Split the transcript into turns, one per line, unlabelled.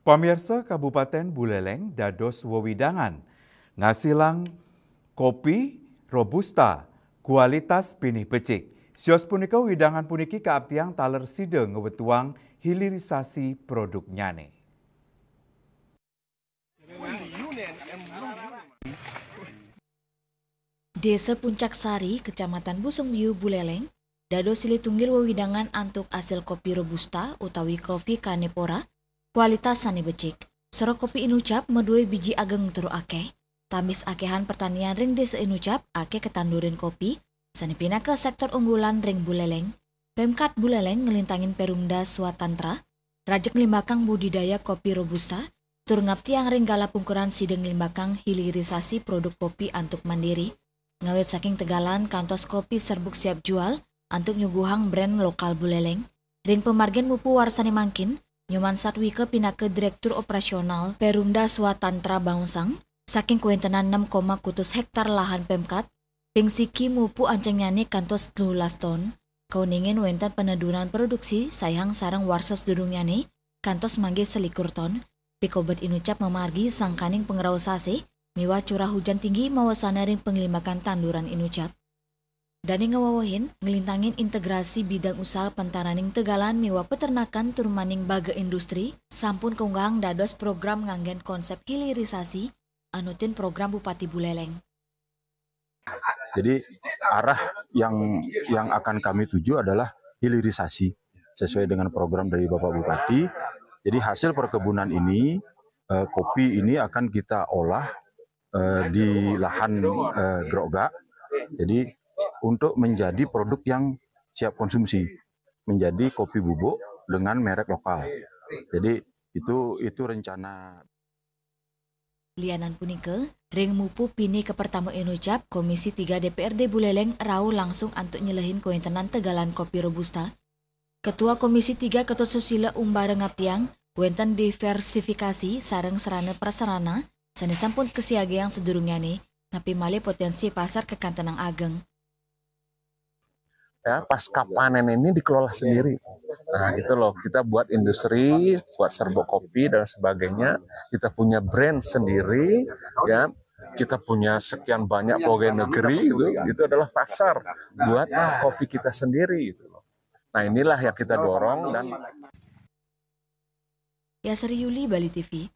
Pamirsa Kabupaten Buleleng dados wewidangan ngasilang kopi robusta kualitas pinih becik. Sios punika widangan puniki kaabtiang taler side ngewetuang hilirisasi produk nyane.
Desa Puncak Sari, Kecamatan Busungbiu, Buleleng, dados silih tunggil wewidangan antuk hasil kopi robusta utawi kopi kanepora, kualitas sani becik. Sero kopi Inucap medue biji ageng turu akeh, tamis akehan pertanian ring desa Inucap akeh ketandurin kopi, sani pindah ke sektor unggulan ring Buleleng. Pemkat Buleleng ngelintangin Perumda Swatantra, rajek limbakang budidaya kopi robusta, tur ngaptiang ring gala pungkuran sideng limbakang hilirisasi produk kopi antuk mandiri. Ngawet saking Tegalan kantos kopi serbuk siap jual antuk nyuguhang brand lokal Buleleng. Ring pemargen mupu warsani mangkin, Nyoman Satwike pinake Direktur Operasional Perumda Swatantra Bangsang, saking kuentenan 6, kutus hektar lahan Pemkat, pingsiki mupu anceng nyane kantos 13 ton, kauningin wenten peneduran produksi sayang sarang warses dudung nyane, kantos mangge 21 ton, pikobet Inucap memargi sangkaning pengrausase, miwa curah hujan tinggi mawasana ring penglimakan tanduran Inucap. Dani ngawawahin ngelintangin integrasi bidang usaha pentaraning Tegalan miwa peternakan turmaning baga industri sampun keunggang dados program nganggen konsep hilirisasi anutin program Bupati Buleleng.
Jadi arah yang akan kami tuju adalah hilirisasi sesuai dengan program dari Bapak Bupati. Jadi hasil perkebunan ini, kopi ini akan kita olah di lahan gerogak. Jadi untuk menjadi produk yang siap konsumsi, menjadi kopi bubuk dengan merek lokal. Jadi itu rencana.
Lianan punike, ring mupu pini ke pertama Inucap, Komisi 3 DPRD Buleleng rau langsung antuk nyelehin kuentenan Tegalan kopi robusta. Ketua Komisi 3 Ketut Susila Umbara ngaptiang, wenten diversifikasi sareng serana prasarana, sani sampun kesiaga yang sedurungnya nih, napi mali potensi pasar ke Kantenang Ageng.
Ya, pasca panen ini dikelola sendiri. Nah, gitu loh. Kita buat industri, buat serbuk kopi dan sebagainya. Kita punya brand sendiri, ya. Kita punya sekian banyak pegawai negeri, itu adalah pasar buat kopi kita sendiri. Gitu loh. Nah, inilah yang kita dorong dan.
Yasri Yuli, Bali TV.